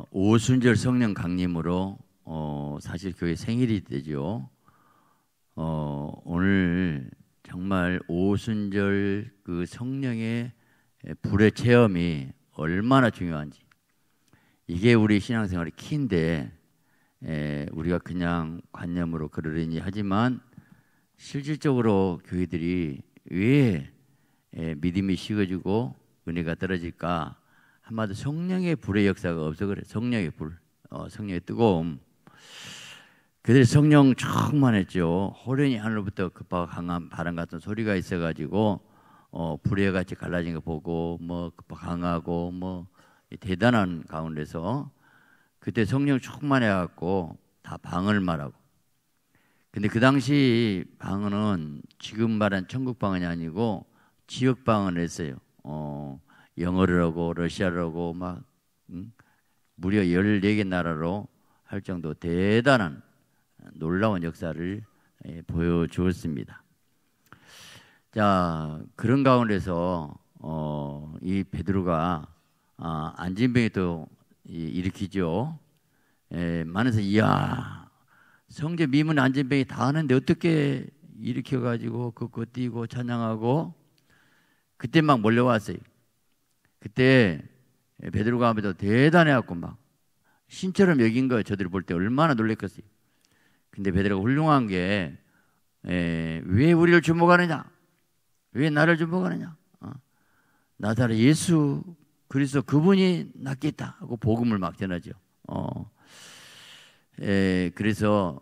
오순절 성령 강림으로 사실 교회 생일이 되죠. 오늘 정말 오순절 그 성령의 불의 체험이 얼마나 중요한지, 이게 우리 신앙생활의 키인데 우리가 그냥 관념으로 그러려니 하지만 실질적으로 교회들이 왜 믿음이 식어지고 은혜가 떨어질까? 한마디로 성령의 불의 역사가 없어 그래. 성령의 불, 성령의 뜨거움. 그들이 성령 충만했죠. 호련히 하늘로부터 급하고 강한 바람 같은 소리가 있어가지고 불의 같이 갈라진 거 보고 뭐 급하고 강하고 뭐 대단한 가운데서 그때 성령 충만해갖고 다 방언을 말하고. 근데 그 당시 방언은 지금 말한 천국 방언이 아니고 지역 방언을 했어요. 영어를 하고 러시아를 하고 막 무려 14개 나라로 할 정도 대단한 놀라운 역사를 보여주었습니다. 자, 그런 가운데서 이 베드로가 안진병이 또 일으키죠. 만에서 이야, 성제 미문 안진병이 다 하는데 어떻게 일으켜가지고 그거 뛰고 찬양하고. 그때 막 몰려왔어요. 그때 베드로가 하면서 대단해갖고 막 신처럼 여긴 거예요. 저들이 볼 때 얼마나 놀랬겠어요. 근데 베드로가 훌륭한 게 왜 우리를 주목하느냐? 왜 나를 주목하느냐? 나사렛 예수 그리스도 그분이 낫겠다 하고 복음을 막 전하죠. 그래서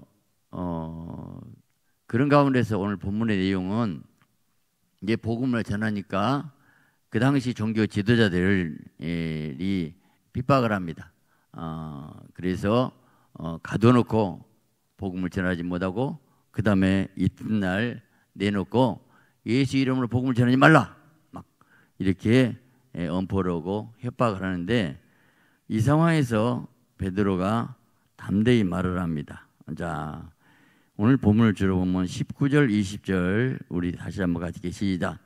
그런 가운데서 오늘 본문의 내용은 이제 복음을 전하니까 그 당시 종교 지도자들이 핍박을 합니다. 그래서 가둬놓고 복음을 전하지 못하고 그 다음에 이튿날 내놓고 예수 이름으로 복음을 전하지 말라 막 이렇게 엄포를 하고 협박을 하는데, 이 상황에서 베드로가 담대히 말을 합니다. 자, 오늘 본문을 주로 보면 19절 20절 우리 다시 한번 같이 시작.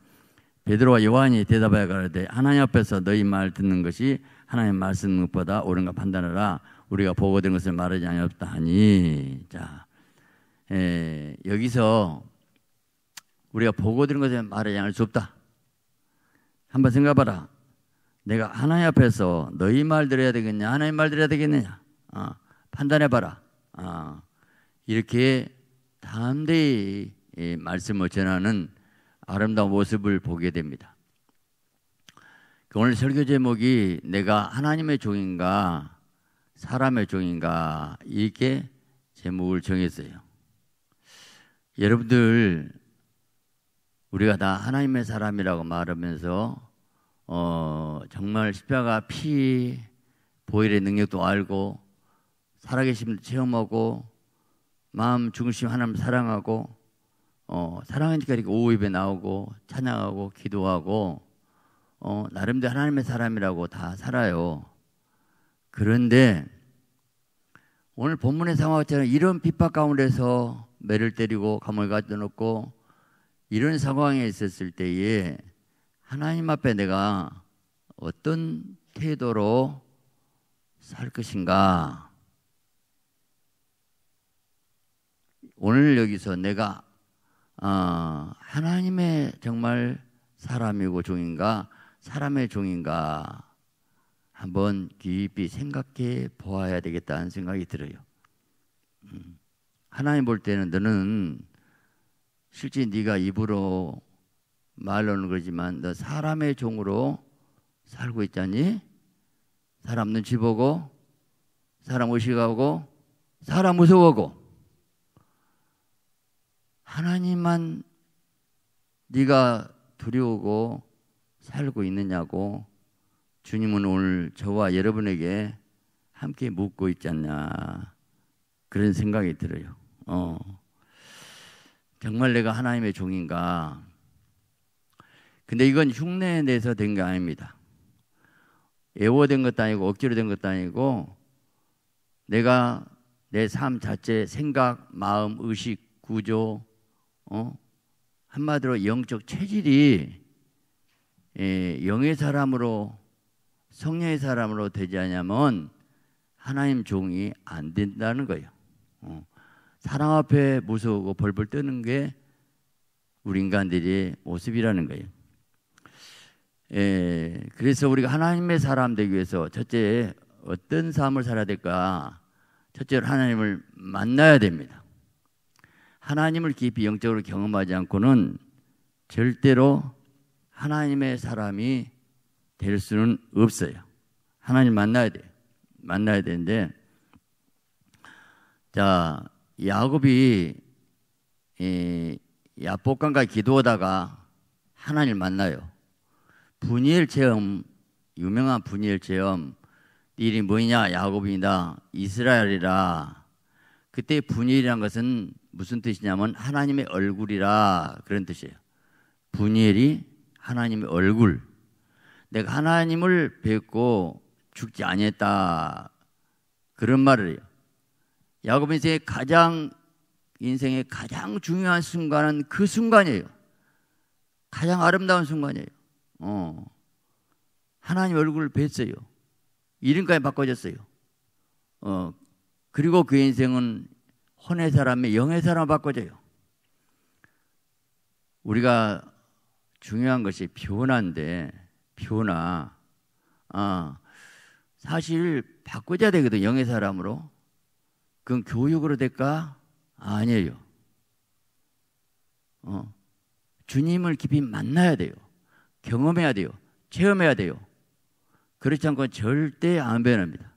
베드로와 요한이 대답하여 가로되 하나님 앞에서 너희 말 듣는 것이 하나님 말씀 듣는 것보다 옳은가 판단하라. 우리가 보고 된 것을 말하지 아니하였다 하니. 자, 여기서 우리가 보고 들은 것을 말하지 않을 수 없다. 한번 생각해봐라. 내가 하나님 앞에서 너희 말 들어야 되겠냐, 하나님 말 들어야 되겠느냐, 판단해봐라. 이렇게 담대히 말씀을 전하는 아름다운 모습을 보게 됩니다. 오늘 설교 제목이 내가 하나님의 종인가 사람의 종인가, 이렇게 제목을 정했어요. 여러분들, 우리가 다 하나님의 사람이라고 말하면서 정말 십자가 피 보혈의 능력도 알고 살아계심도 체험하고 마음 중심 하나님 사랑하고 사랑하니까 이렇게 오후 예배 나오고 찬양하고 기도하고 나름대로 하나님의 사람이라고 다 살아요. 그런데 오늘 본문의 상황처럼 이런 핍박 가운데서 매를 때리고 감옥에 가둬놓고 이런 상황에 있었을 때에 하나님 앞에 내가 어떤 태도로 살 것인가? 오늘 여기서 내가 하나님의 정말 사람이고 종인가 사람의 종인가 한번 깊이 생각해 보아야 되겠다는 생각이 들어요. 하나님 볼 때는 너는 실제 네가 입으로 말로는 그러지만 너 사람의 종으로 살고 있잖니? 사람 눈치 보고 사람 의식하고 사람 무서워하고 하나님만 네가 두려우고 살고 있느냐고 주님은 오늘 저와 여러분에게 함께 묻고 있지 않냐, 그런 생각이 들어요. 정말 내가 하나님의 종인가? 근데 이건 흉내에 내서 된 게 아닙니다. 애워된 것도 아니고 억지로 된 것도 아니고 내가 내 삶 자체, 생각, 마음, 의식, 구조, 한마디로 영적 체질이 영의 사람으로 성령의 사람으로 되지 않으면 하나님 종이 안 된다는 거예요. 사람 앞에 무서우고 벌벌 떠는 게 우리 인간들의 모습이라는 거예요. 그래서 우리가 하나님의 사람 되기 위해서 첫째 어떤 삶을 살아야 될까? 첫째로 하나님을 만나야 됩니다. 하나님을 깊이 영적으로 경험하지 않고는 절대로 하나님의 사람이 될 수는 없어요. 하나님 만나야 돼요. 만나야 되는데, 자, 야곱이 야복강가에 기도하다가 하나님을 만나요. 분이엘 체험, 유명한 분이엘 체험, 네 이름이 뭐냐? 야곱이다. 이스라엘이라. 그때 분이엘이라는 것은 무슨 뜻이냐면 하나님의 얼굴이라, 그런 뜻이에요. 분이엘이 하나님의 얼굴. 내가 하나님을 뵙고 죽지 아니했다, 그런 말을 해요. 야곱 인생의 가장 중요한 순간은 그 순간이에요. 가장 아름다운 순간이에요. 하나님 얼굴을 뵀어요. 이름까지 바꿔졌어요. 그리고 그 인생은 혼의 사람의 영의 사람으로 바꿔져요. 우리가 중요한 것이 변화인데, 변화. 사실 바꿔줘야 되거든, 영의 사람으로. 그건 교육으로 될까? 아니에요. 주님을 깊이 만나야 돼요. 경험해야 돼요. 체험해야 돼요. 그렇지 않고는 절대 안 변합니다.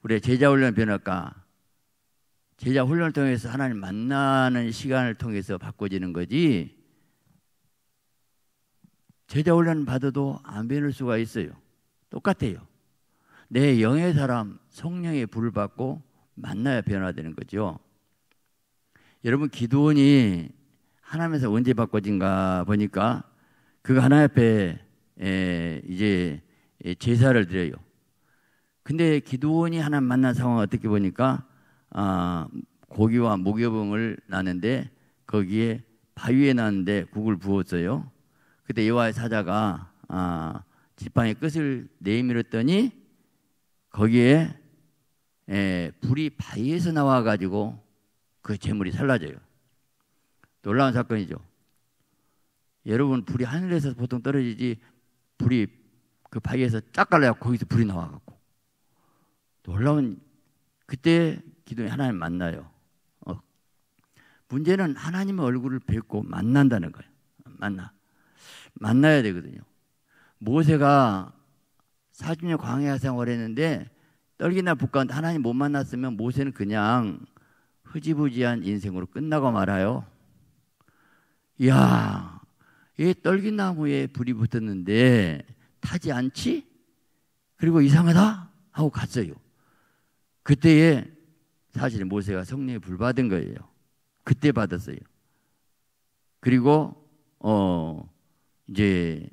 우리 제자훈련 변할까? 제자훈련을 통해서 하나님 만나는 시간을 통해서 바꿔지는 거지, 제자훈련 받아도 안 변할 수가 있어요. 똑같아요. 내 영의 사람, 성령의 불을 받고 만나야 변화되는 거죠. 여러분, 기도원이 하나님에서 언제 바꿔진가 보니까 그가 하나님 앞에 이제 제사를 드려요. 근데 기도원이 하나님 만난 상황을 어떻게 보니까 고기와 목욕을 놨는데 거기에 바위에 놨는데 국을 부었어요. 그때 여호와의 사자가 지팡이 끝을 내밀었더니 거기에 불이 바위에서 나와가지고 그 재물이 살라져요. 놀라운 사건이죠. 여러분, 불이 하늘에서 보통 떨어지지, 불이 그 바위에서 쫙 갈라야 거기서 불이 나와갖고, 놀라운, 그때 기도에 하나님 만나요. 문제는 하나님의 얼굴을 뵙고 만난다는 거예요. 만나야 되거든요. 모세가 40년 광야 생활을 했는데 떨기나 북 가운데 하나님 못 만났으면 모세는 그냥 흐지부지한 인생으로 끝나고 말아요. 이야, 이 떨기나무에 불이 붙었는데 타지 않지? 그리고 이상하다 하고 갔어요. 그때에 사실 모세가 성령의 불 받은 거예요. 그때 받았어요. 그리고 이제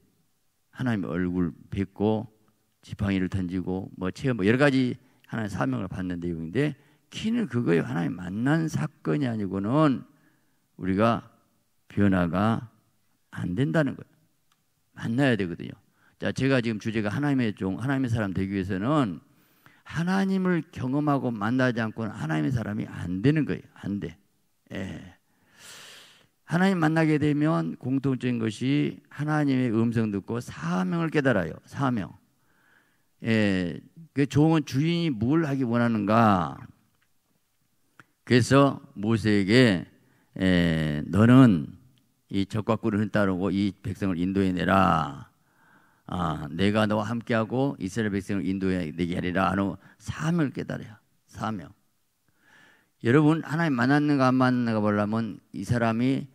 하나님의 얼굴 뵙고 지팡이를 던지고 체험 여러 가지 하나님의 사명을 받는 내용인데, 키는 그거예요. 하나님 만난 사건이 아니고는 우리가 변화가 안 된다는 거예요. 만나야 되거든요. 자, 제가 지금 주제가 하나님의 종, 하나님의 사람 되기 위해서는 하나님을 경험하고 만나지 않고는 하나님의 사람이 안 되는 거예요. 안 돼. 하나님 만나게 되면 공통적인 것이 하나님의 음성 듣고 사명을 깨달아요. 사명. 그 종은 주인이 뭘 하기 원하는가. 그래서 모세에게 너는 이 적과 꿀을 따르고 이 백성을 인도해내라. 내가 너와 함께하고 이스라엘 백성을 인도해내게 하리라 하는 사명을 깨달아요. 사명. 여러분, 하나님 만났는가 안 만났는가 보려면 이 사람이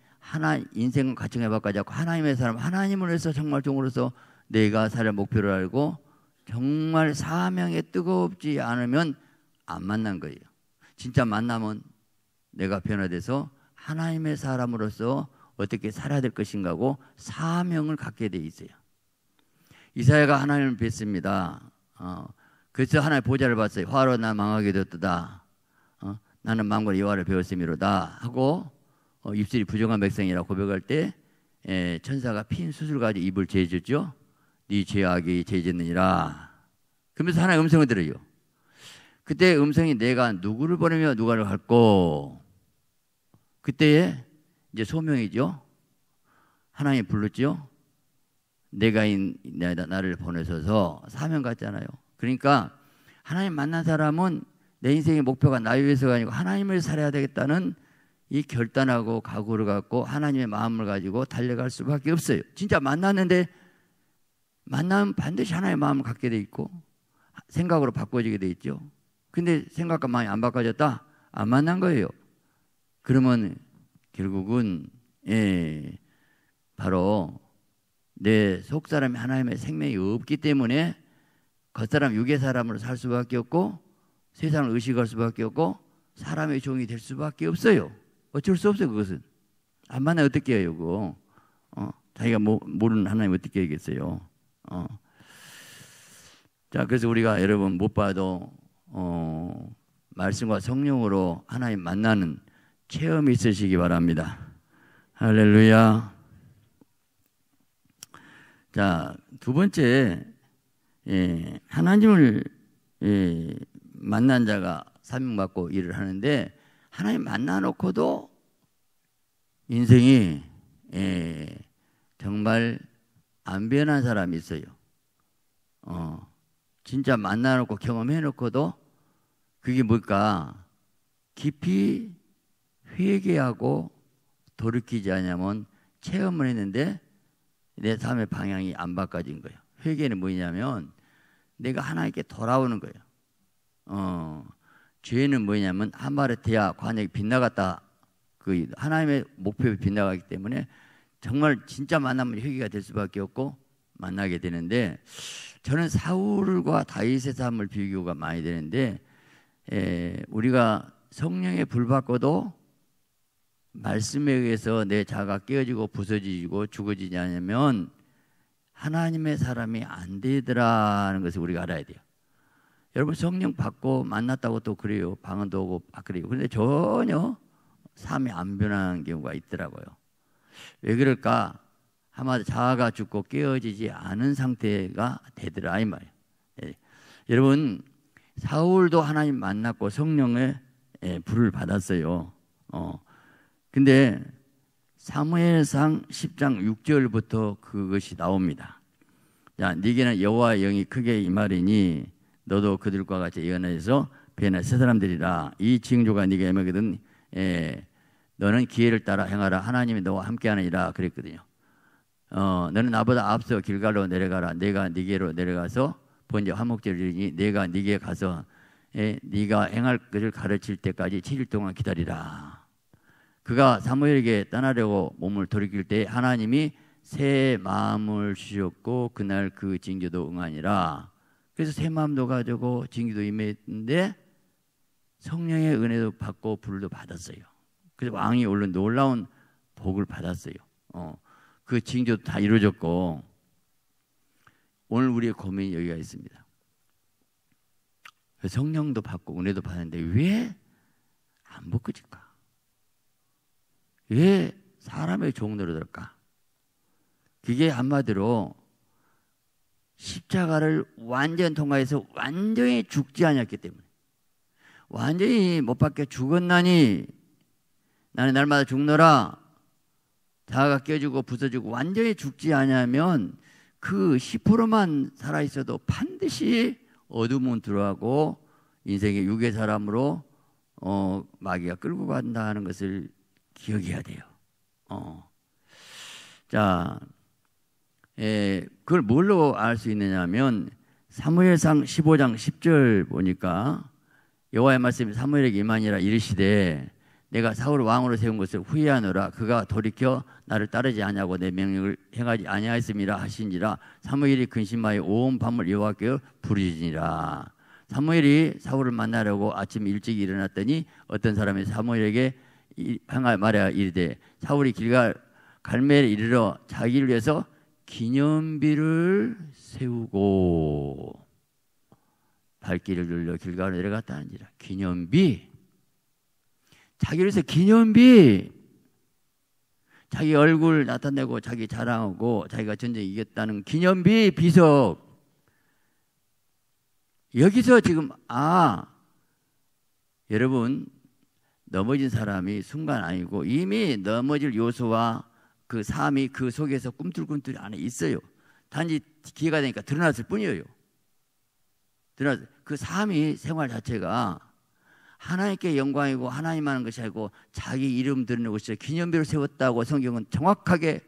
인생을 가정해 바꿔지 않고 하나님의 사람, 하나님을 위해서 정말 종으로서 내가 살 목표를 알고 정말 사명에 뜨겁지 않으면 안 만난 거예요. 진짜 만나면 내가 변화돼서 하나님의 사람으로서 어떻게 살아야 될 것인가 하고 사명을 갖게 돼 있어요. 이사야가 하나님을 뵀습니다. 그래서 하나님의 보좌를 봤어요. 화로 나 망하게 되었다. 나는 만군의 여호와를 배웠음이로다 하고 입술이 부정한 백성이라고 고백할 때 천사가 핀 숯을 가지고 입을 재줬죠. 네 죄악이 죄졌느니라. 그러면서 하나의 음성을 들어요. 그때 음성이 내가 누구를 보내며 누가를 갈고, 그때에 이제 소명이죠. 하나님이 불렀죠. 내가 나를 보내셔서 사명 같잖아요. 그러니까 하나님 만난 사람은 내 인생의 목표가 나 위해서가 아니고 하나님을 살아야 되겠다는 이 결단하고 각오를 갖고 하나님의 마음을 가지고 달려갈 수밖에 없어요. 진짜 만났는데 만나면 반드시 하나님의 마음을 갖게 돼 있고 생각으로 바꿔지게 돼 있죠. 근데 생각과 마음이 안 바꿔졌다? 안 만난 거예요. 그러면 결국은 바로 내 속사람이 하나님의 생명이 없기 때문에 겉사람 육의 사람으로 살 수밖에 없고 세상을 의식할 수밖에 없고 사람의 종이 될 수밖에 없어요. 어쩔 수 없어요. 그것은 안 만나면 어떻게 해요 그거. 자기가 모르는 하나님 어떻게 하겠어요. 자, 그래서 우리가 여러분 못 봐도 말씀과 성령으로 하나님 만나는 체험이 있으시기 바랍니다. 할렐루야. 자, 두 번째, 하나님을 만난 자가 사명받고 일을 하는데 하나님 만나놓고도 인생이 정말 안 변한 사람이 있어요. 진짜 만나놓고 경험해놓고도 그게 뭘까? 깊이 회개하고 돌이키지 않으면 체험을 했는데 내 삶의 방향이 안 바꿔진 거예요. 회개는 뭐냐면 내가 하나님께 돌아오는 거예요. 죄는 뭐냐면 하마르티아 관역이 빗나갔다. 그 하나님의 목표에 빗나가기 때문에 정말 진짜 만나면 회개가 될 수밖에 없고 만나게 되는데 저는 사울과 다윗의 삶을 비교가 많이 되는데 우리가 성령의 불 받고도 말씀에 의해서 내 자아가 깨어지고 부서지고 죽어지지 않으면 하나님의 사람이 안 되더라는 것을 우리가 알아야 돼요. 여러분 성령 받고 만났다고 또 그래요. 방언도 오고 그래요. 그런데 전혀 삶이 안 변하는 경우가 있더라고요. 왜 그럴까? 아마 자아가 죽고 깨어지지 않은 상태가 되더라 이 말이에요. 여러분 사울도 하나님 만났고 성령의 불을 받았어요. 근데 사무엘상 10장 6절부터 그것이 나옵니다. 자, 네게는 여호와의 영이 크게 임하리니 너도 그들과 같이 예언해서 배나 새 사람들이라. 이 징조가 네게 임하거든 너는 기회를 따라 행하라. 하나님이 너와 함께하느니라 그랬거든요. 너는 나보다 앞서 길갈로 내려가라. 내가 네게로 내려가서 번제 화목제를 드리니 내가 네게 가서 네가 행할 것을 가르칠 때까지 7일 동안 기다리라. 그가 사무엘에게 떠나려고 몸을 돌이킬 때 하나님이 새 마음을 주셨고 그날 그 징조도 응하니라. 그래서 새 마음도 가지고 징조도 임했는데 성령의 은혜도 받고 불도 받았어요. 그래서 왕이 올른 놀라운 복을 받았어요. 그 징조도 다 이루어졌고 오늘 우리의 고민이 여기가 있습니다. 성령도 받고 은혜도 받았는데 왜 안 벗겨질까? 왜 사람의 종로로 들까? 그게 한마디로 십자가를 완전 통과해서 완전히 죽지 않았기 때문에 완전히 못 박혀 죽었나니 나는 날마다 죽노라. 자아가 깨지고 부서지고 완전히 죽지 않으면 그 10%만 살아있어도 반드시 어둠은 들어가고 인생의 육의 사람으로 마귀가 끌고 간다는 것을 기억해야 돼요. 자, 그걸 뭘로 알 수 있느냐면 사무엘상 15장 10절 보니까 여호와의 말씀이 사무엘에게 임하니라. 이르시되 내가 사울을 왕으로 세운 것을 후회하노라. 그가 돌이켜 나를 따르지 아니하고 내 명령을 행하지 아니하였음이라 하시니라. 사무엘이 근심하여 온 밤을 여호와께 부르짖으니라. 사무엘이 사울을 만나려고 아침 일찍 일어났더니 어떤 사람이 사무엘에게 말하여 이르되 사울이 길갈 갈멜에 이르러 자기를 위해서 기념비를 세우고 발길을 눌러 길갈로 내려갔다는지라. 기념비, 자기를 위해서 기념비, 자기 얼굴 나타내고 자기 자랑하고 자기가 전쟁 이겼다는 기념비 비석. 여기서 지금 여러분 넘어진 사람이 순간 아니고 이미 넘어질 요소와 그 삶이 그 속에서 꿈틀꿈틀 안에 있어요. 단지 기회가 되니까 드러났을 뿐이에요. 그 삶이 생활 자체가 하나님께 영광이고 하나님 하는 것이 아니고 자기 이름 드러내는 것이 기념비를 세웠다고 성경은 정확하게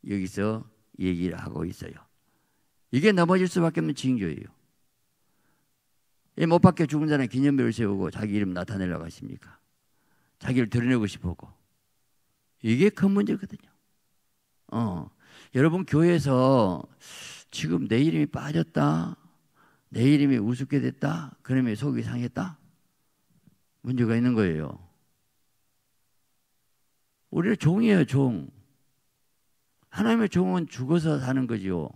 여기서 얘기를 하고 있어요. 이게 넘어질 수밖에 없는 징조예요. 못 박혀 죽은 자는 기념비를 세우고 자기 이름 나타내려고 하십니까? 자기를 드러내고 싶었고. 이게 큰 문제거든요. 여러분 교회에서 지금 내 이름이 빠졌다, 내 이름이 우습게 됐다, 그러면 속이 상했다? 문제가 있는 거예요. 우리는 종이에요, 종. 하나님의 종은 죽어서 사는 거지요.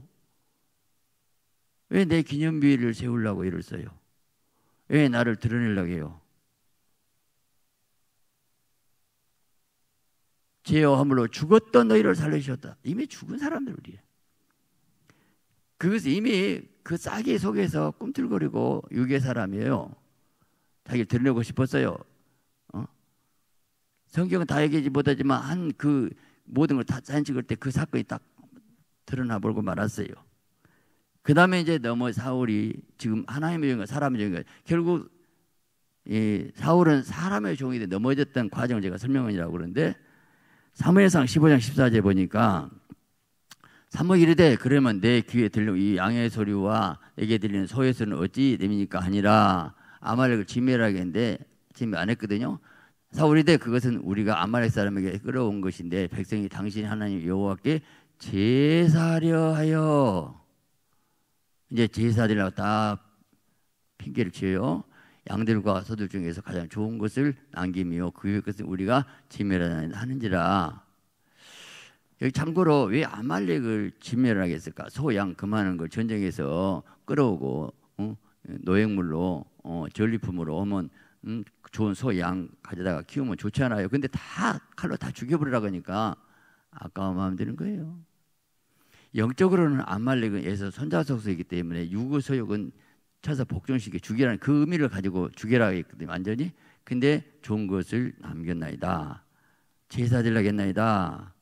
왜 내 기념비를 세우려고 일을 써요? 왜 나를 드러내려고 해요? 죄와 허물로 죽었던 너희를 살리셨다. 이미 죽은 사람들 우리예요. 그것이 이미 그 싹이 속에서 꿈틀거리고 유괴 사람이에요. 자기를 드러내고 싶었어요. 성경은 다 얘기하지 못하지만 한 그 모든 걸 다 사진 찍을 때 그 사건이 딱 드러나 버리고 말았어요. 그 다음에 이제 사울이 지금 하나님의 종인가 사람의 종인가, 결국 이 사울은 사람의 종이 돼 넘어졌던 과정을 제가 설명이라고 그러는데, 사무엘상 15장 14절에 보니까 사무엘이 이르되 그러면 내 귀에 들려 이 양의 소리와 내게 들리는 소의 소리는 어찌 됨이니까 하니라. 아말렉을 진멸하겠는데 진멸 안 했거든요. 사울이 이르되 그것은 우리가 아말렉 사람에게 끌어온 것인데 백성이 당신 하나님 여호와께 제사하려 하여. 이제 제사드리려고 다 핑계를 치어요. 양들과 소들 중에서 가장 좋은 것을 남김이요 그 것은 우리가 진멸하는지라. 여기 참고로 왜 아말렉을 진멸하겠을까? 소, 양 그만한 걸 전쟁에서 끌어오고 노획물로 전리품으로 오면 좋은 소, 양 가져다가 키우면 좋지 않아요? 근데 다 칼로 다 죽여버리라고 하니까 아까워 마음 드는 거예요. 영적으로는 아말렉은 에서 손자속소이기 때문에 유구소욕은 쳐서 복종시켜 죽이라는 그 의미를 가지고 죽여라 했거든요, 완전히. 근데 좋은 것을 남겼나이다. 제사드리려겠나이다.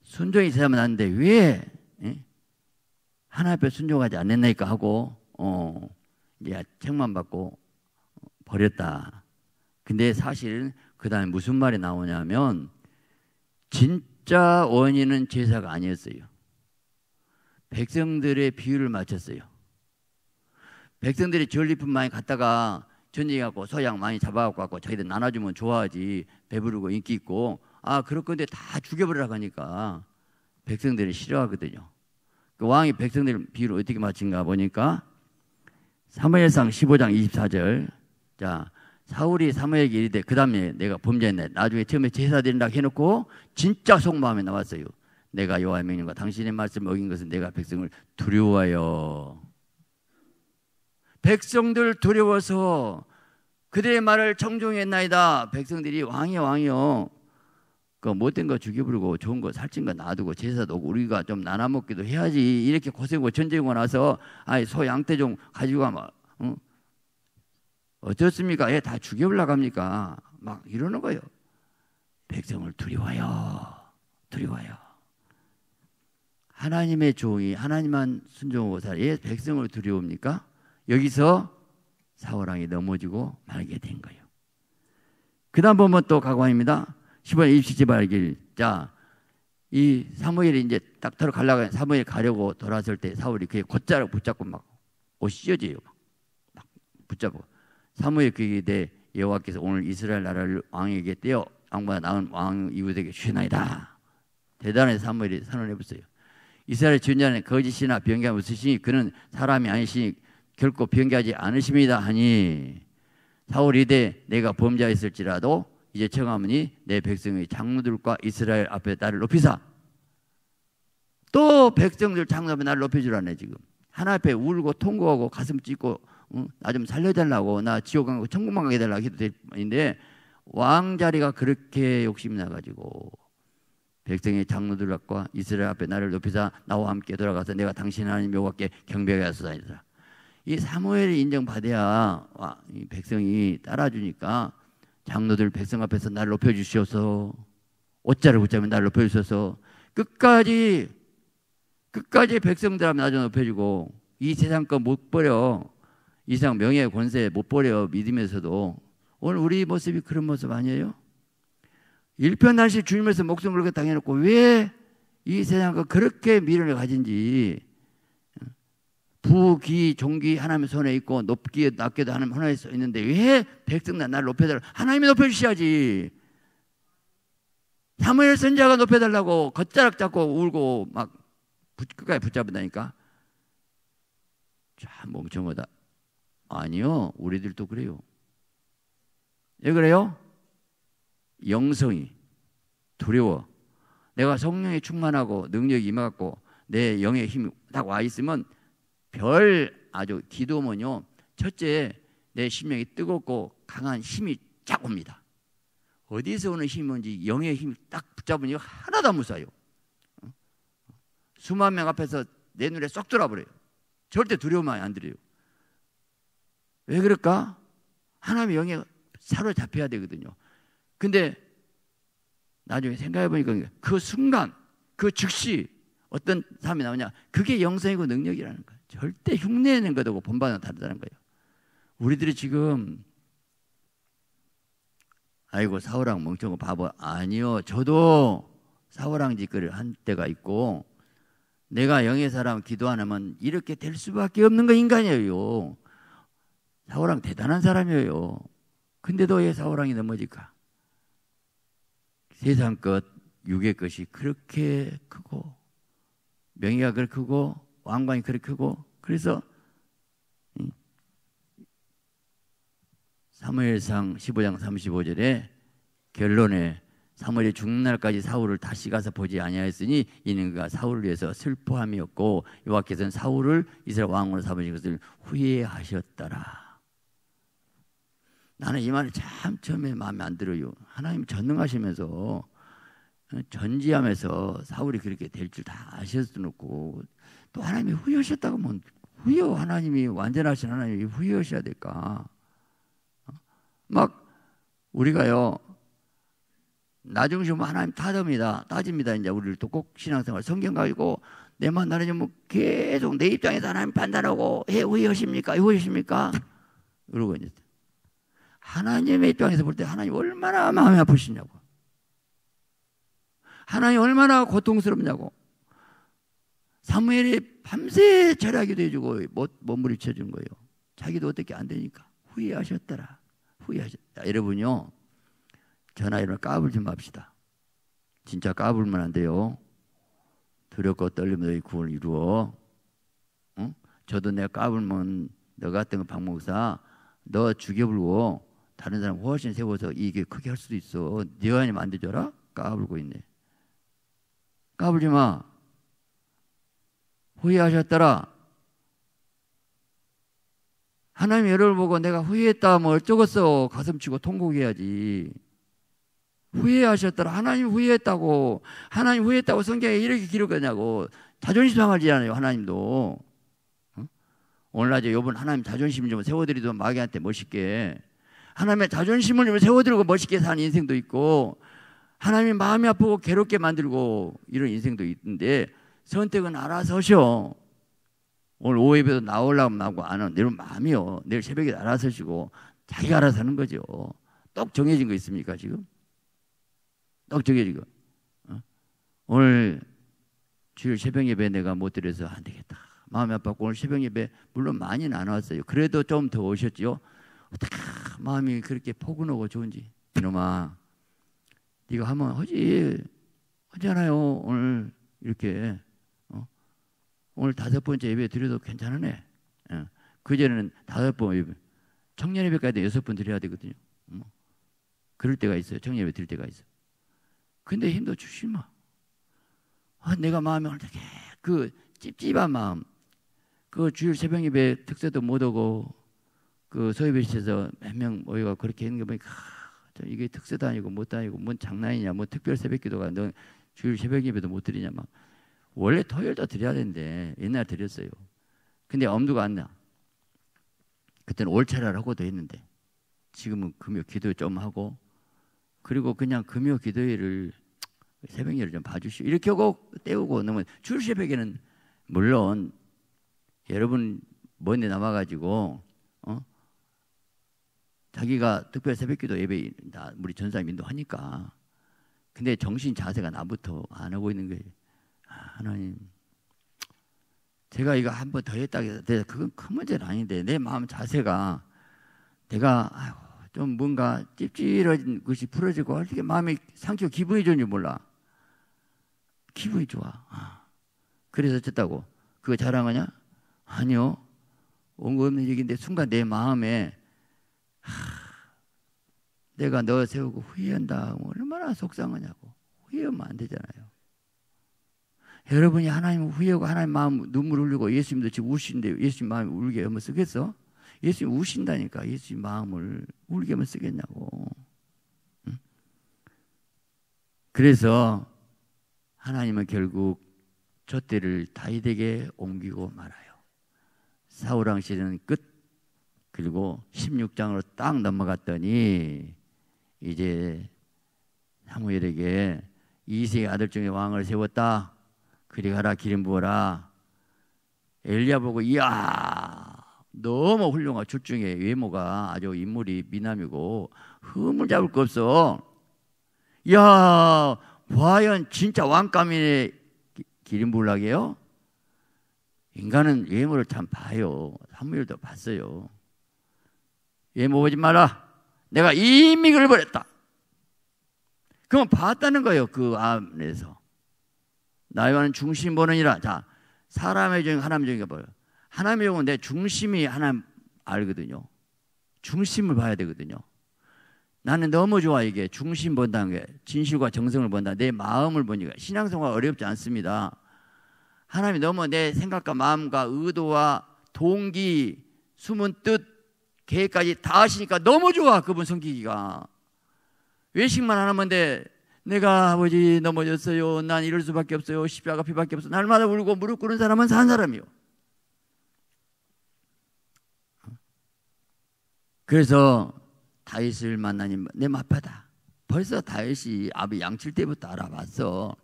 순종이 제사만 하는데 왜 하나님 앞에 순종하지 않았나이까 하고 이제 책만 받고 버렸다. 근데 사실은 그 다음에 무슨 말이 나오냐면 진짜 원인은 제사가 아니었어요. 백성들의 비유를 맞췄어요. 백성들이 전리품 많이 갖다가 전쟁해갖고 소양 많이 잡아갖고 자기들 나눠주면 좋아하지, 배부르고 인기 있고. 그럴 건데 다 죽여버리라고 하니까 백성들이 싫어하거든요. 그 왕이 백성들 비유를 어떻게 맞춘가 보니까 사무엘상 15장 24절. 자, 사울이 사무엘에게 이르되 그 다음에 내가 범죄했네. 나중에 처음에 제사 드린다고 해놓고 진짜 속마음에 나왔어요. 내가 여호와의 명령과 당신의 말씀을 어긴 것은 내가 백성을 두려워하여. 백성들 두려워서 그들의 말을 청종했나이다. 백성들이 왕이요 그 못된 거 죽여버리고 좋은 거 살찐 거 놔두고 제사도 오고 우리가 좀 나눠 먹기도 해야지. 이렇게 고생하고 전쟁하고 나서 소 양떼 좀 가지고 가면 어떻습니까? 다 죽여버리려고 합니까? 막 이러는 거예요. 백성을 두려워요. 하나님의 종이 하나님만 순종하고 살아. 백성을 두려웁니까? 여기서 사울왕이 넘어지고 말게 된 거예요. 그 다음 보면 또 각광입니다. 15년 27절 말길. 자, 이 사무엘이 이제 딱 들어가려고 사무엘 가려고 돌아설 때 사울이 그의 곧자를 붙잡고 막 옷이 찢어져요. 막 붙잡고. 사무엘 그에게 대해 여호와께서 오늘 이스라엘 나라를 왕에게 떼어 왕보다 나은 왕 이웃에게 주시나이다. 대단한 사무엘이 선언해봤어요. 이스라엘 지존자는 거짓이나 변개함 없으시니 그는 사람이 아니시니 결코 변개하지 않으십니다 하니, 사울이 이르되 내가 범죄하였을지라도 이제 청하오니 내 백성의 장로들과 이스라엘 앞에 나를 높이사. 또 백성들 장로 앞에 나를 높여주라네. 지금 하나님 앞에 울고 통곡하고 가슴 찢고 나 좀 살려달라고, 나 지옥 간 거 천국만 가게 해달라고 해도 되는데 왕자리가 그렇게 욕심이 나가지고 백성의 장로들과 이스라엘 앞에 나를 높이사 나와 함께 돌아가서 내가 당신 하나님 여호와께 경배하게 하소서. 이 사무엘이 인정받아야 이 백성이 따라주니까 장로들 백성 앞에서 날 높여주시옵소서, 옷자를 붙잡으면 날 높여주셔서 끝까지 백성들 앞에 나중에 높여주고, 이 세상 거 못 버려, 이 세상 명예 권세 못 버려 믿으면서도 오늘 우리 모습이 그런 모습 아니에요? 일편단심 주님에서 목숨 걸고 당해놓고 왜 이 세상 거 그렇게 미련을 가진지, 부귀 종기 하나님의 손에 있고 높기 낮게도 하나님 손에 있는데 왜 백성들 나를 높여달라, 하나님이 높여주셔야지. 사무엘 선지자가 높여달라고 걷자락 잡고 울고 막 끝까지 붙잡는다니까. 참 멍청하다. 아니요, 우리들도 그래요. 왜 그래요? 영성이 두려워. 내가 성령에 충만하고 능력이 임하고 내 영의 힘이 딱 와 있으면 아주 기도면요, 첫째 내 심령이 뜨겁고 강한 힘이 쫙 옵니다. 어디서 오는 힘이 뭔지 영의 힘이 딱 붙잡으니 하나도 안 무서워요. 수만 명 앞에서 내 눈에 쏙 들어버려요. 절대 두려움만 안 들어요. 왜 그럴까? 하나님의 영에 사로잡혀야 되거든요. 근데 나중에 생각해 보니까 그 순간, 그 즉시 어떤 사람이 나오냐, 그게 영성이고 능력이라는 거예요. 절대 흉내내는 것하고 본반은 다르다는 거예요. 우리들이 지금 아이고 사울왕 멍청한 바보, 아니요, 저도 사울왕 짓거리를 한 때가 있고, 내가 영의 사람 기도 안 하면 이렇게 될 수밖에 없는 거 인간이에요. 사울왕 대단한 사람이에요. 근데도 왜 사울왕이 넘어질까? 세상 것, 육의 것이 그렇게 크고 명예가 그렇게 크고 왕관이 그렇게 크고, 그래서 사무엘상 15장 35절에 결론에 사무엘이 죽는 날까지 사울을 다시 가서 보지 아니하였으니 이는 그가 사울을 위해서 슬퍼함이었고 여호와께서는 사울을 이스라엘 왕으로 삼으신 것을 후회하셨더라. 나는 이 말이 참 처음에 마음에 안 들어요. 하나님 전능하시면서 전지하면서 사울이 그렇게 될 줄 다 아셨어놓고 또 하나님이 후회하셨다고 하면 후회, 하나님이 완전하신 하나님이 후회하셔야 될까? 막 우리가요 나중심은 하나님 따집니다. 이제 우리를 또 꼭 신앙생활 성경 가지고 내만 나는 뭐 계속 내 입장에서 하나님 판단하고 후회하십니까? 이러고 이제 하나님의 입장에서 볼 때 하나님 얼마나 마음이 아프시냐고, 하나님 얼마나 고통스럽냐고. 사무엘이 밤새 절하기도 해주고 몸부림쳐 준 거예요. 자기도 어떻게 안 되니까 후회하셨더라. 여러분요, 전화 이러면 까불지 맙시다. 진짜 까불면 안 돼요. 두렵고 떨리면 너희 구원을 이루어. 응? 저도 내가 까불면 너 같은 박 목사 너 죽여불고 다른 사람 훨씬 세워서 이게 크게 할 수도 있어. 네가 아니면 안 되더라? 까불고 있네. 까불지 마. 후회하셨더라. 하나님이 여러분을 보고 내가 후회했다 뭐 어쩌겠어 가슴치고 통곡해야지. 후회하셨더라. 하나님 후회했다고. 하나님 후회했다고 성경에 이렇게 기록하냐고. 자존심 상하지 않아요, 하나님도. 응? 오늘날 욥은 하나님 자존심 좀 세워드리도 마귀한테 멋있게, 하나님의 자존심을 좀 세워드리고 멋있게 사는 인생도 있고, 하나님이 마음이 아프고 괴롭게 만들고 이런 인생도 있는데 선택은 알아서 하셔. 오늘 오후 예배도 나오려면 나오고 안 하면 내일 마음이요. 내일 새벽에 알아서 하시고 자기가 알아서 하는 거죠. 똑 정해진 거 있습니까 지금? 똑 정해진 거. 오늘 주일 새벽 예배 내가 못 드려서 안 되겠다. 마음이 아팠고 오늘 새벽 예배 물론 많이는 안 왔어요. 그래도 좀 더 오셨죠. 어떻게 마음이 그렇게 포근하고 좋은지. 이놈아, 네가 하면 하잖아요. 오늘 이렇게 오늘 5번째 예배 드려도 괜찮으네. 그전에는 5번 예배, 청년 예배까지 6번 드려야 되거든요. 그럴 때가 있어요. 청년 예배 드릴 때가 있어. 근데 힘도 주지 마. 내가 마음이 어떻게 그 찝찝한 마음, 그 주일 새벽 예배 특세도 못 오고 그 소예배실에서 몇 명 모여가 그렇게 있는 거 보니까 이게 특세도 아니고 뭣도 아니고 뭔 장난이냐, 뭐 특별 새벽기도가 너 주일 새벽 예배도 못 드리냐. 막 원래 토요일도 드려야 되는데 옛날에 드렸어요. 근데 엄두가 안 나. 그때는 올차례를 하고도 했는데 지금은 금요 기도 좀 하고 그리고 그냥 금요 기도회를 새벽예를 좀 봐주시오. 이렇게 하고 때우고 너무 줄 새벽에는 물론 여러분 먼데 남아가지고 자기가 특별 새벽기도 예배 다 우리 전사님 인도하니까 근데 정신 자세가 나부터 안 하고 있는 거예요. 하나님 제가 이거 한 번 더 했다 해서 그건 큰 문제는 아닌데 내 마음 자세가 내가 좀 뭔가 찝찝한 것이 풀어지고 어떻게 마음이 상처 기분이 좋은지 몰라. 기분이 좋아. 그래서 어쨌다고 그거 자랑하냐? 아니요. 온 거 없는 얘기인데 순간 내 마음에 내가 너 세우고 후회한다. 얼마나 속상하냐고. 후회하면 안 되잖아요. 여러분이 하나님 후회하고 하나님 마음 눈물 흘리고 예수님도 지금 우시는데 예수님 마음이 울게 하면 쓰겠어? 예수님 우신다니까. 예수님 마음을 울게 하면 쓰겠냐고. 응? 그래서 하나님은 결국 젖대를 다윗에게 옮기고 말아요. 사울 왕 시대는 끝. 그리고 16장으로 딱 넘어갔더니 이제 사무엘에게 이새의 아들 중에 왕을 세웠다. 그리 가라 기름 부어라. 엘리야 보고 이야 너무 훌륭한 출중해. 외모가 아주 인물이 미남이고 흠을 잡을 거 없어. 이야 과연 진짜 왕감이네. 기름 부으라게요? 인간은 외모를 참 봐요. 사무엘도 봤어요. 외모 보지 마라. 내가 이미 그걸 버렸다. 그건 봤다는 거예요. 그 안에서 나와는 중심 보느니라. 자, 사람의 종 하나님의 종이가 뭐예요? 하나님의 종은 내 중심이 하나님 알거든요. 중심을 봐야 되거든요. 나는 너무 좋아. 이게 중심 본다는 게 진실과 정성을 본다. 내 마음을 보니까 신앙생활 어렵지 않습니다. 하나님이 너무 내 생각과 마음과 의도와 동기, 숨은 뜻, 계획까지 다 아시니까 너무 좋아. 그분 섬기기가. 외식만 하면 돼. 내가 아버지 넘어졌어요. 난 이럴 수밖에 없어요. 십자가 피밖에 없어. 날마다 울고 무릎 꿇은 사람은 산 사람이요. 그래서 다윗을 만나니 내 맏바다. 벌써 다윗이 아버지 양칠 때부터 알아봤어.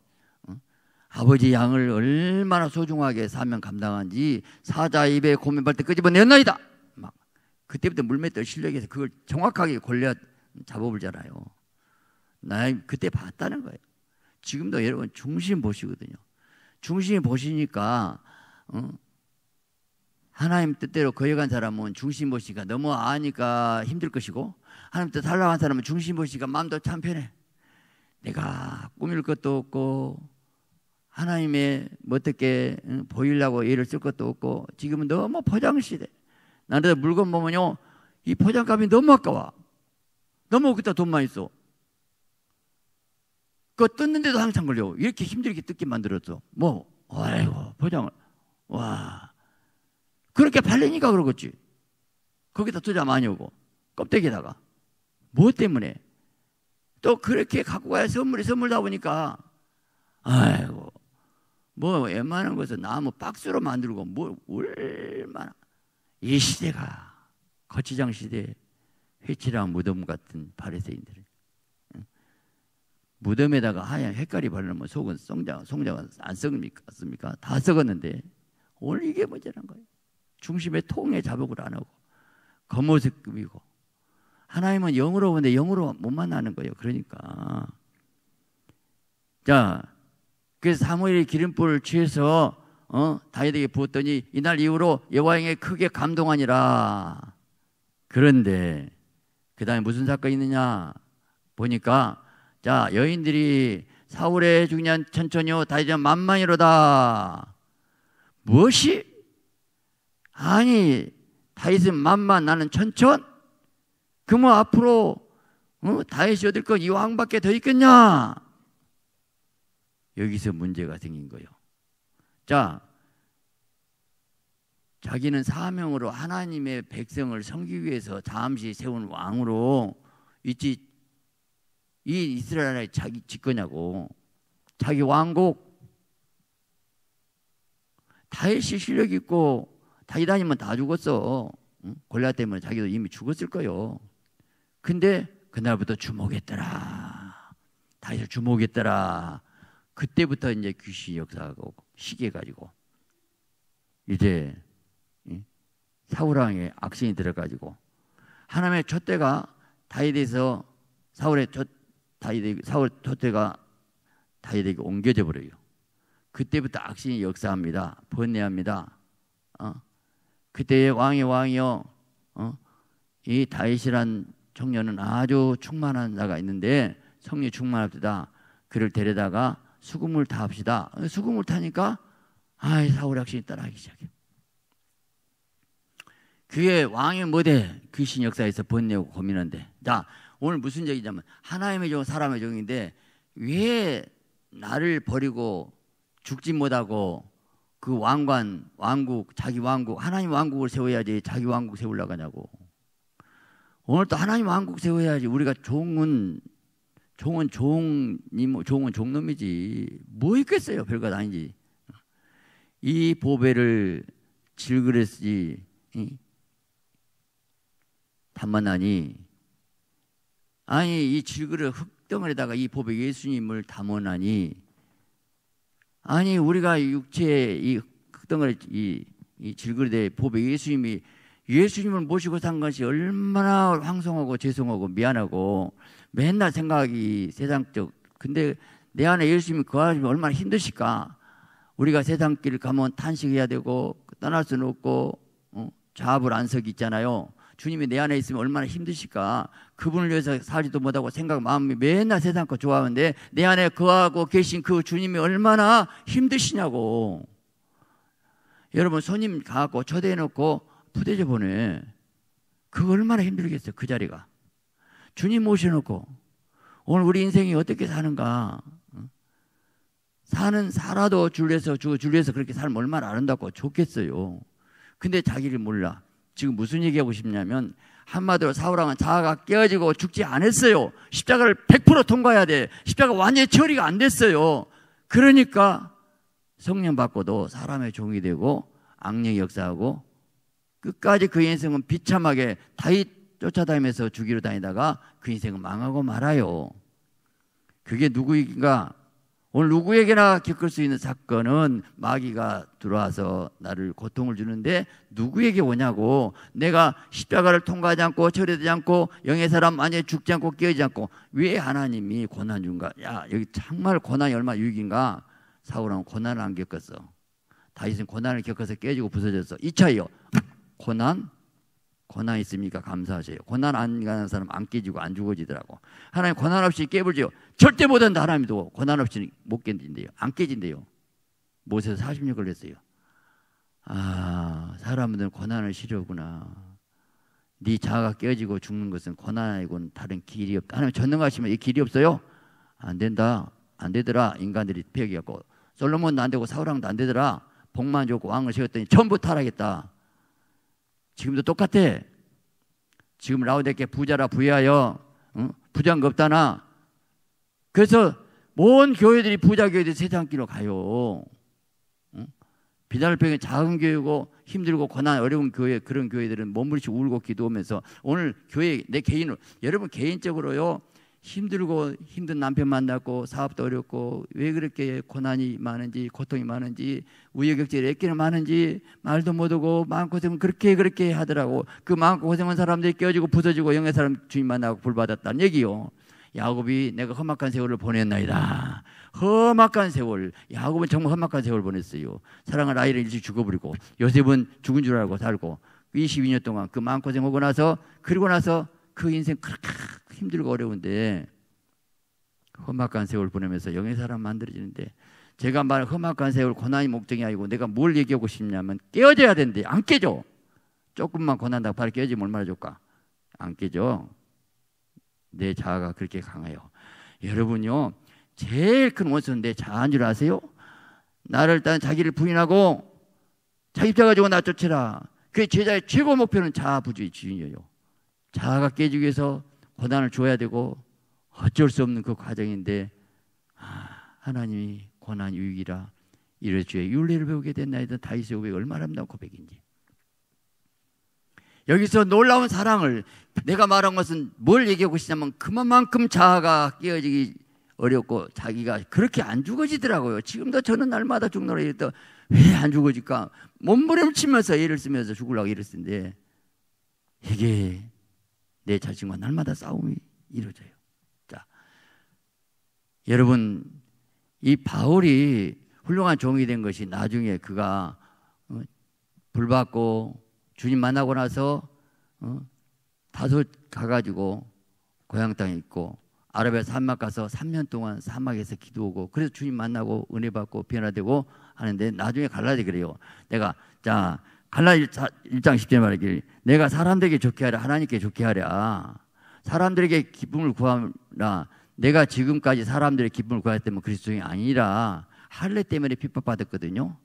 아버지 양을 얼마나 소중하게 사명 감당한지 사자 입에 고민발 때 끄집어냈나이다. 막 그때부터 물맷돌 실력에서 그걸 정확하게 골려 잡아보잖아요. 나 그때 봤다는 거예요. 지금도 여러분 중심 보시거든요. 중심 보시니까 하나님 뜻대로 거역한 사람은 중심 보시니까 너무 아니까 힘들 것이고 하나님 뜻 살라간 사람은 중심 보시니까 마음도 참 편해. 내가 꾸밀 것도 없고 하나님의 어떻게 보이려고 애를 쓸 것도 없고 지금은 너무 포장시대. 나는 물건 보면요 이 포장값이 너무 아까워. 너무 그때 돈만 있어. 그거 뜯는데도 항상 걸려. 이렇게 힘들게 뜯게 만들었어. 뭐 아이고 포장을 와 그렇게 팔리니까 그러겠지. 거기다 투자 많이 오고 껍데기에다가 뭐 때문에 또 그렇게 갖고 가야 선물다 보니까 아이고 뭐 웬만한 것은 나무 박스로 만들고 뭐 얼마나 이 시대가 거치장 시대 회칠한 무덤 같은 바리새인들. 무덤에다가 하얀 헷갈이 바르면 속은 송장은 안 썩습니까? 다 썩었는데 오늘 이게 문제란 거예요. 중심에 통에 자복을 안 하고 겉모습이고 하나님은 영으로 보는데 영으로 못 만나는 거예요. 그러니까 자 그래서 사무엘이 기름불을 취해서 다윗에게 부었더니 이날 이후로 여호와에게 크게 감동하니라. 그런데 그 다음에 무슨 사건이 있느냐 보니까 자 여인들이 사울의 중년 천천히요 다윗은 만만이로다. 무엇이? 아니 다윗은 만만 나는 천천? 그러면 앞으로 다윗이 얻을 건 이 왕밖에 더 있겠냐? 여기서 문제가 생긴 거예요. 자 자기는 사명으로 하나님의 백성을 섬기기 위해서 잠시 세운 왕으로 있지 이 이스라엘 나라에 자기 짓거냐고. 자기 왕국 다윗이 실력 있고 다윗 아니면 다 죽었어. 응? 골리앗 때문에 자기도 이미 죽었을 거요. 근데 그날부터 주목했더라. 다윗을 주목했더라. 그때부터 이제 귀신이 역사하고 시계 가지고 이제 사울왕의 악신이 들어가지고 하나님의 촛대가 다윗에서 사울 촛대가 다윗에게 옮겨져 버려요. 그때부터 악신이 역사합니다. 번뇌합니다. 그때의 왕이요. 이 다윗이란 청년은 아주 충만한 자가 있는데 성령이 충만합니다. 그를 데려다가 수금을 타합시다. 수금을 타니까 사울 악신이 따라하기 시작해요. 그게 왕의 뭐대 귀신 역사에서 번뇌고 고민한데, 자 오늘 무슨 얘기냐면 하나님의 종 사람의 종인데 왜 나를 버리고 죽지 못하고 그 왕국 자기 왕국 하나님 왕국을 세워야지 자기 왕국 세우려고 하냐고. 오늘 또 하나님 왕국 세워야지. 우리가 종은 종놈이지 뭐 있겠어요. 별것 아니지. 이 보배를 질그릇이 담아나니 이 질그릇 흙덩어리다가 이 보배 예수님을 담아나니 우리가 육체의 이 흙덩어리 이 질그릇에 보배 예수님을 모시고 산 것이 얼마나 황송하고 죄송하고 미안하고 맨날 생각이 세상적. 근데 내 안에 예수님이 거하시면 얼마나 힘드실까. 우리가 세상 길 가면 탄식해야 되고 떠날 수는 없고 좌불 안석이 있잖아요. 주님이 내 안에 있으면 얼마나 힘드실까. 그분을 위해서 살지도 못하고 마음이 맨날 세상 거 좋아하는데 내 안에 거하고 계신 그 주님이 얼마나 힘드시냐고. 여러분 손님 가갖고 초대해놓고 부대접 보내. 그거 얼마나 힘들겠어요. 그 자리가. 주님 모셔놓고 오늘 우리 인생이 어떻게 사는가. 살아도 줄에서 그렇게 살면 얼마나 아름답고 좋겠어요. 근데 자기를 몰라. 지금 무슨 얘기하고 싶냐면 한마디로 사울왕은 자아가 깨어지고 죽지 않았어요. 십자가를 100% 통과해야 돼. 십자가 완전히 처리가 안 됐어요. 그러니까 성령 받고도 사람의 종이 되고 악령이 역사하고 끝까지 그 인생은 비참하게 다윗 쫓아다니면서 죽이러 다니다가 그 인생은 망하고 말아요. 그게 누구인가? 오늘 누구에게나 겪을 수 있는 사건은 마귀가 들어와서 나를 고통을 주는데 누구에게 오냐고. 내가 십자가를 통과하지 않고 처리되지 않고 영의 사람 만약에 죽지 않고 깨어지지 않고 왜 하나님이 고난 준가? 여기 정말 고난이 얼마나 유익인가. 사울은 고난을 안 겪었어. 다윗은 고난을 겪어서 깨지고 부서졌어. 이 차이요. 고난 있습니까? 감사하세요. 고난 안 가는 사람 안 깨지고 안 죽어지더라고. 하나님 고난 없이 깨불지요. 절대 못한다. 하나님도 고난 없이 못 깨진대요. 안 깨진대요. 모세도 40년 걸렸어요. 사람들은 고난을 싫어하구나. 네 자아가 깨지고 죽는 것은 고난 아니고는 다른 길이 없다. 하나님 전능하시면 이 길이 없어요? 안 된다. 안 되더라. 인간들이 폐역이었고 솔로몬도 안 되고 사울왕도 안 되더라. 복만 좋고 왕을 세웠더니 전부 타락했다. 지금도 똑같아. 지금 라오디게아 부자라 부유하여 부자인 거 없다나. 그래서 모든 교회들이 부자 교회들이 세상 길로 가요. 비단을병에 작은 교회고 힘들고 고난 어려운 교회, 그런 교회들은 몸부림치고 울고 기도하면서 오늘 교회 내 개인으로 여러분 개인적으로요. 힘들고 힘든 남편 만났고 사업도 어렵고 왜 그렇게 고난이 많은지 고통이 많은지 우여곡절이 애끼는 많은지 말도 못하고 마음고생은 그렇게 하더라고. 그 마음고생한 사람들이 깨어지고 부서지고 영의 사람 주님 만나고 불받았다는 얘기요. 야곱이 내가 험악한 세월을 보냈나이다. 험악한 세월. 야곱은 정말 험악한 세월을 보냈어요. 사랑할 아이를 일찍 죽어버리고 요셉은 죽은 줄 알고 살고 22년 동안 그 마음고생하고 나서 그리고 나서 그 인생 그렇게 힘들고 어려운데 험악한 세월 보내면서 영의 사람 만들어지는데 제가 말한 험악한 세월 고난이 목적이 아니고 내가 뭘 얘기하고 싶냐면 깨어져야 되는데 안 깨져. 조금만 고난다고 바로 깨어지면 얼마나 좋을까. 안 깨져. 내 자아가 그렇게 강해요. 여러분요 제일 큰 원수는 내 자아인 줄 아세요? 나를 일단 자기를 부인하고 자기 입자 가지고 나 쫓으라. 그 제자의 최고 목표는 자아부주의주의예요. 자아가 깨지기 위해서 고난을 줘야 되고 어쩔 수 없는 그 과정인데 하나님이 고난 유익이라 이래 주의 윤례를 배우게 됐나이다. 다윗의 고백이 얼마나 아름다운 고백인지. 여기서 놀라운 사랑을, 내가 말한 것은 뭘 얘기하고 싶냐면 그만큼 자아가 깨어지기 어렵고 자기가 그렇게 안 죽어지더라고요. 지금도 저는 날마다 죽노라 이랬더 왜 안 죽어질까? 몸부림치면서 애를 쓰면서 죽으려고 애를 쓰는데 이게 내 자신과 날마다 싸움이 이루어져요. 자, 여러분, 이 바울이 훌륭한 종이 된 것이 나중에 그가 불받고 주님 만나고 나서 다소 가가지고 고향 땅에 있고 아라비아 사막 가서 3년 동안 사막에서 기도하고 그래서 주님 만나고 은혜 받고 변화되고 하는데 나중에 갈라디 그래요. 내가 자 갈라디 1장 10절 말하길 내가 사람들에게 좋게 하랴 하나님께 좋게 하랴 사람들에게 기쁨을 구하라 내가 지금까지 사람들의 기쁨을 구했다면 그리스도인이 아니라 할례 때문에 핍박받았거든요.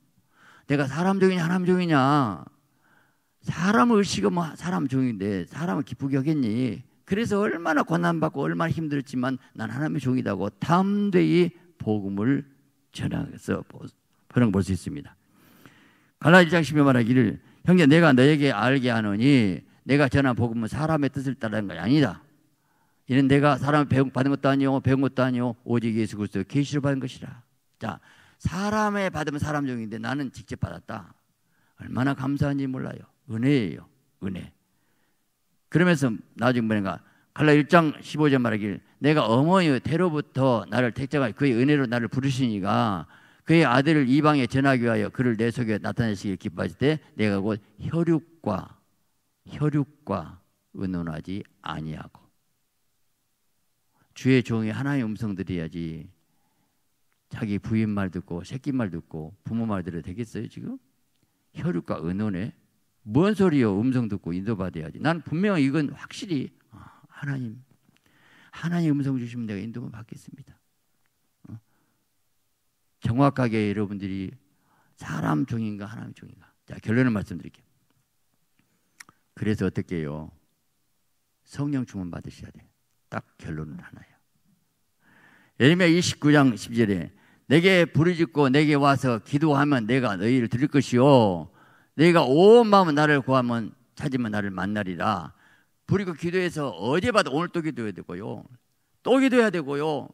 내가 사람 종이냐 하나님 종이냐 사람을 의식은 뭐 사람 종인데 사람을 기쁘게 하겠니? 그래서 얼마나 고난받고 얼마나 힘들었지만 난 하나님의 종이다고 담대히 복음을 전하서 그런 걸 볼 수 있습니다. 갈라디 1장 10절 말하기를 형제 내가 너에게 알게 하노니 내가 전한 복음은 사람의 뜻을 따르는 것이 아니다. 이는 내가 사람을 받은 것도 아니요 배운 것도 아니요 오직 예수 그리스도의 계시로 받은 것이라. 자, 사람의 받으면 사람 종인데 나는 직접 받았다. 얼마나 감사한지 몰라요. 은혜예요. 은혜. 그러면서 나중에 뭐냐가 갈라디 1장 15절 말하길 내가 어머니의 태로부터 나를 택정하여 그의 은혜로 나를 부르시니가 그의 아들을 이방에 전하기 위하여 그를 내 속에 나타내시길 기뻐하실 때 내가 곧 혈육과 의논하지 아니하고 주의 종이 하나님의 음성 들어야지 자기 부인 말 듣고 새끼 말 듣고 부모 말 들어도 되겠어요 지금? 혈육과 의논해? 뭔 소리요? 음성 듣고 인도받아야지. 난 분명히 이건 확실히 하나님 음성 주시면 내가 인도만 받겠습니다. 정확하게 여러분들이 사람 종인가 하나님 종인가. 자, 결론을 말씀드릴게요. 그래서 어떻게 해요? 성령 충만 받으셔야 돼요. 딱 결론은 하나예요. 예레미야 29장 10절에 내게 부르짖고 내게 와서 기도하면 내가 너희를 들을 것이요 내가 온 마음은 나를 구하면 찾으면 나를 만나리라. 부르고 기도해서 어제 봐도 오늘 또 기도해야 되고요. 또 기도해야 되고요.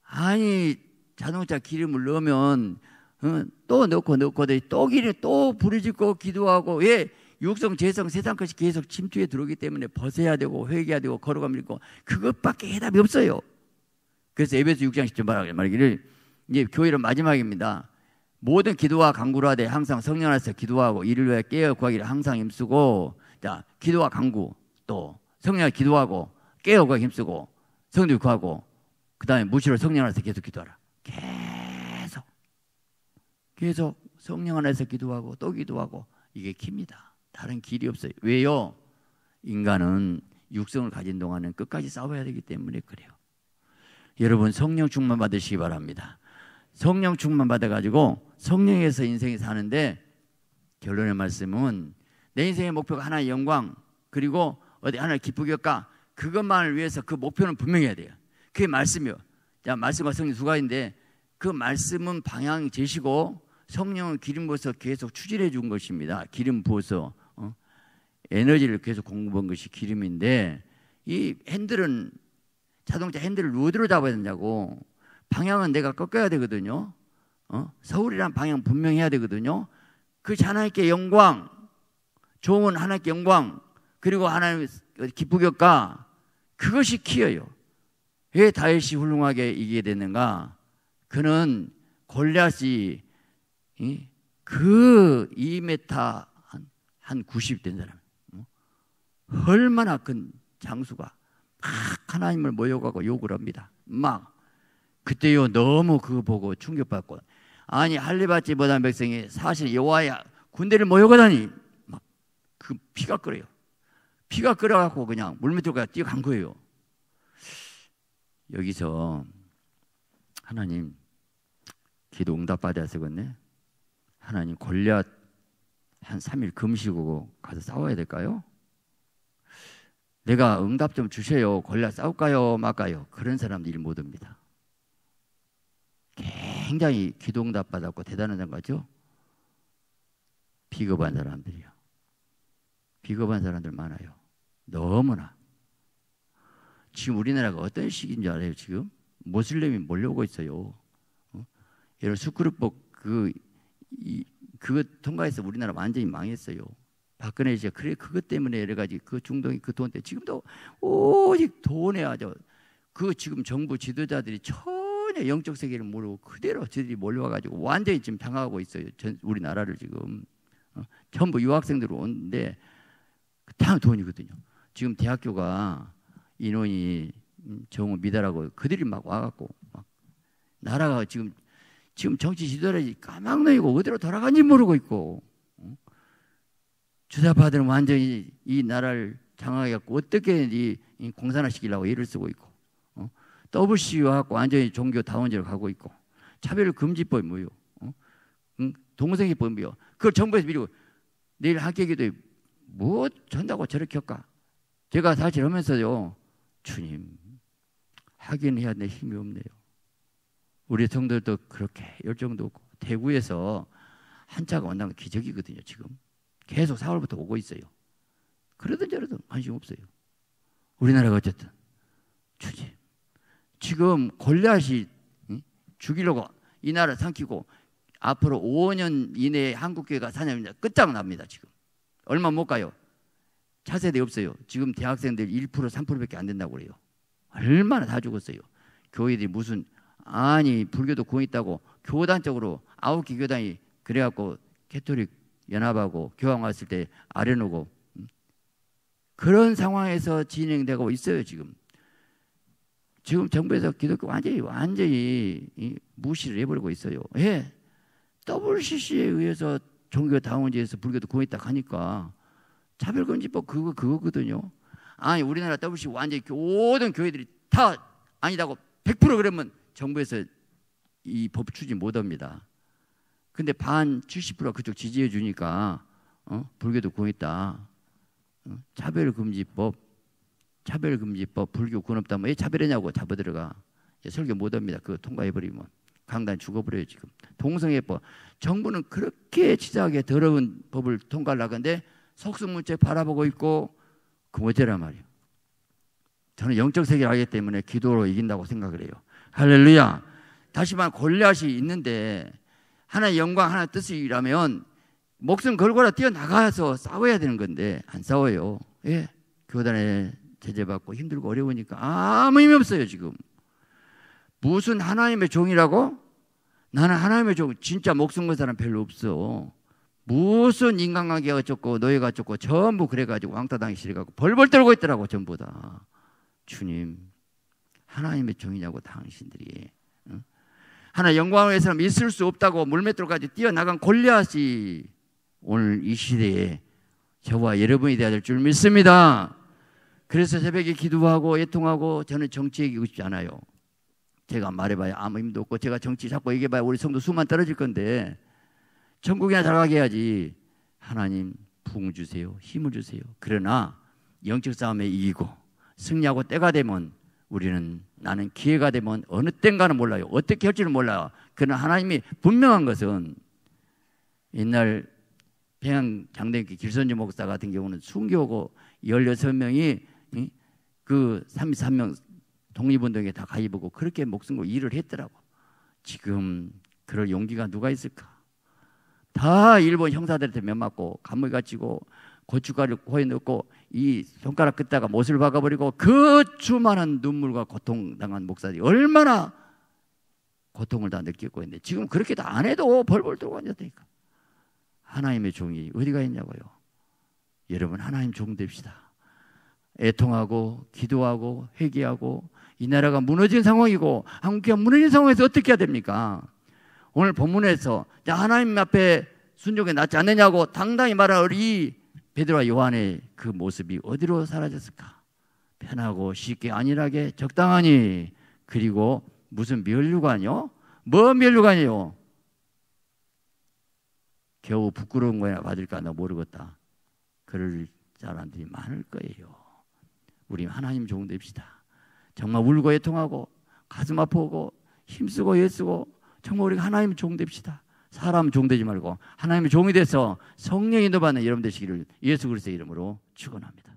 아니 자동차 기름을 넣으면 또 넣고 또 기름 또 부르짖고 기도하고 왜 육성 재성 세상 것이 계속 침투에 들어오기 때문에 벗어야 되고 회개해야 되고 걸어가면 있고 그것밖에 해답이 없어요. 그래서 에베소 6장 10절 말하기를 이제 교회의 마지막입니다. 모든 기도와 간구를 하되 항상 성령 안에서 기도하고 이를 위해 깨어 구하기를 항상 힘쓰고 자 기도와 간구 또 성령 안에서 기도하고 깨어 구하기 힘쓰고 성령 구하고 그 다음에 무시로 성령 안에서 계속 기도하라. 계속 성령 안에서 기도하고 또 기도하고 이게 깁니다. 다른 길이 없어요. 왜요? 인간은 육성을 가진 동안은 끝까지 싸워야 되기 때문에 그래요. 여러분 성령 충만 받으시기 바랍니다. 성령 충만 받아가지고 성령에서 인생이 사는데 결론의 말씀은 내 인생의 목표가 하나의 영광 그리고 어디 하나를 기쁘게 할까 그것만을 위해서 그 목표는 분명히 해야 돼요. 그게 말씀이요. 자, 말씀과 성령 두 가지인데 그 말씀은 방향 제시고 성령은 기름 부어서 계속 추진해 준 것입니다. 기름 부어서 에너지를 계속 공급한 것이 기름인데 이 핸들은 자동차 핸들을 어디로 잡아야 되냐고 방향은 내가 꺾어야 되거든요. 서울이란 방향 분명히 해야 되거든요. 그 하나님께 영광 좋은 하나님께 영광 그리고 하나님 기쁘게 할까 그것이 키예요. 왜 다윗이 훌륭하게 이기게 됐는가? 그는 골리앗이 그 2m 한 90 된 사람 얼마나 큰 장수가 막 하나님을 모욕하고 욕을 합니다. 막 그때요 너무 그거 보고 충격받고 아니 할례받지 못한 백성이 사실 여호와의 군대를 모욕하다니 막 그 피가 끓어요. 피가 끓어갖고 그냥 물밑으로 그냥 뛰어간 거예요. 여기서 하나님 기도 응답 받아야 되겠네. 하나님 골리앗 한 3일 금식하고 가서 싸워야 될까요? 내가 응답 좀 주세요. 골리앗 싸울까요? 말까요? 그런 사람들이 못 옵니다. 굉장히 기도 응답 받았고 대단한 거죠. 비겁한 사람들이요. 비겁한 사람들 많아요. 너무나. 지금 우리나라가 어떤 시기인 줄 알아요? 지금 모슬렘이 몰려오고 있어요. 여러분 수크루법 그거 통과해서 우리나라 완전히 망했어요. 박근혜 씨가 그래 그것 때문에 여러 가지 그 중동이 그 돈 때문에 지금도 오직 돈에 아주 그 지금 정부 지도자들이 전혀 영적 세계를 모르고 그대로 저들이 몰려와가지고 완전히 지금 당하고 있어요. 우리나라를 지금 전부 유학생들 오는데 다 돈이거든요. 지금 대학교가 인원이 정부 미달하고 그들이 막 와갖고 막 나라가 지금 정치 지도자들이 까막눈이고 어디로 돌아간지 모르고 있고 주사파들은 완전히 이 나라를 장악해갖고 어떻게 이 공산화 시키려고 일을 쓰고 있고 WC와갖고 완전히 종교 다원제로 가고 있고 차별금지법이 뭐요? 동성애법이 뭐요? 그걸 정부에서 미루고 내일 학교기도에 뭐 전다고 저렇게 할까? 제가 사실 하면서요, 주님 하긴 해야 내 힘이 없네요. 우리 성도들도 그렇게 열정도 없고 대구에서 한차가 온다는 건 기적이거든요. 지금 계속 4월부터 오고 있어요. 그러든 저러든 관심 없어요. 우리나라가 어쨌든 주님 지금 골리앗이 죽이려고 이 나라 삼키고 앞으로 5년 이내에 한국교회가 사냐면 끝장납니다. 지금 얼마 못 가요. 차세대 없어요. 지금 대학생들 1% 3%밖에 안 된다고 그래요. 얼마나 다 죽었어요. 교회들이 무슨 아니 불교도 공 있다고 교단적으로 9개 교단이 그래갖고 캐톨릭 연합하고 교황 왔을 때 아래놓고 그런 상황에서 진행되고 있어요. 지금 정부에서 기독교 완전히 무시를 해버리고 있어요. 예, WCC에 의해서 종교 다원제에서 불교도 공 있다 하니까 차별금지법 그거거든요. 아니 우리나라 WCC 완전히 모든 교회들이 다 아니다고 100% 그러면 정부에서 이 법 추진 못합니다. 근데 반 70%가 그쪽 지지해 주니까 불교도 공했다. 차별금지법 불교 군없다 뭐 왜 차별했냐고 잡아들어가. 설교 못합니다. 그거 통과해버리면 강단 죽어버려요. 지금 동성애법 정부는 그렇게 치사하게 더러운 법을 통과하려고 하는데 속수무책 바라보고 있고 그 뭐제란 말이에요. 저는 영적 세계를 알기 때문에 기도로 이긴다고 생각을 해요. 할렐루야. 다시 말해 골리앗이 있는데 하나의 영광 하나의 뜻이라면 목숨 걸고라 뛰어나가서 싸워야 되는 건데 안 싸워요. 예, 교단에 제재받고 힘들고 어려우니까 아무 의미 없어요. 지금 무슨 하나님의 종이라고? 나는 하나님의 종 진짜 목숨 건 사람 별로 없어. 무슨 인간관계가 어쩌고 노예가 어쩌고 전부 그래가지고 왕따당이 싫어가지고 벌벌 떨고 있더라고. 전부 다. 주님 하나님의 종이냐고 당신들이. 하나 영광을 위해서는 있을 수 없다고 물맷돌까지 뛰어나간 골리앗이 오늘 이 시대에 저와 여러분이 되어야 될 줄 믿습니다. 그래서 새벽에 기도하고 애통하고 저는 정치 얘기하고 싶지 않아요. 제가 말해봐야 아무 힘도 없고 제가 정치 자꾸 얘기해봐야 우리 성도 수만 떨어질 건데 천국이나 잘 가게 해야지. 하나님 부흥 주세요. 힘을 주세요. 그러나 영적 싸움에 이기고 승리하고 때가 되면 우리는 나는 기회가 되면 어느 땐가는 몰라요. 어떻게 할지는 몰라요. 그러나 하나님이 분명한 것은 옛날 평양 장대기 길선주 목사 같은 경우는 순교하고 16명이 그 33명 독립운동에 다 가입하고 그렇게 목숨 걸고 일을 했더라고. 지금 그럴 용기가 누가 있을까? 다 일본 형사들한테 면 맞고 감옥에 갇히고 고춧가루 코에 넣고 이 손가락 끝다가 못을 박아버리고 그 수많은 눈물과 고통당한 목사들이 얼마나 고통을 다 느끼고 있는데 지금 그렇게 다 안 해도 벌벌 떨고 앉았다니까. 하나님의 종이 어디가 있냐고요. 여러분 하나님 종 됩시다. 애통하고 기도하고 회개하고 이 나라가 무너진 상황이고 한국이 무너진 상황에서 어떻게 해야 됩니까? 오늘 본문에서 하나님 앞에 순종에 낫지 않느냐고 당당히 말하는 이 베드로와 요한의 그 모습이 어디로 사라졌을까? 편하고 쉽게 안일하게 적당하니. 그리고 무슨 면류관이요? 뭐 면류관이요? 겨우 부끄러운 거나 받을까 나 모르겠다. 그럴 사람들이 많을 거예요. 우리 하나님 종 됩시다. 정말 울고 애통하고 가슴 아프고 힘쓰고 애쓰고 정말 우리가 하나님 종 됩시다. 사람 종되지 말고 하나님의 종이 돼서 성령 인도받는 여러분 되시기를 예수 그리스도의 이름으로 축원합니다.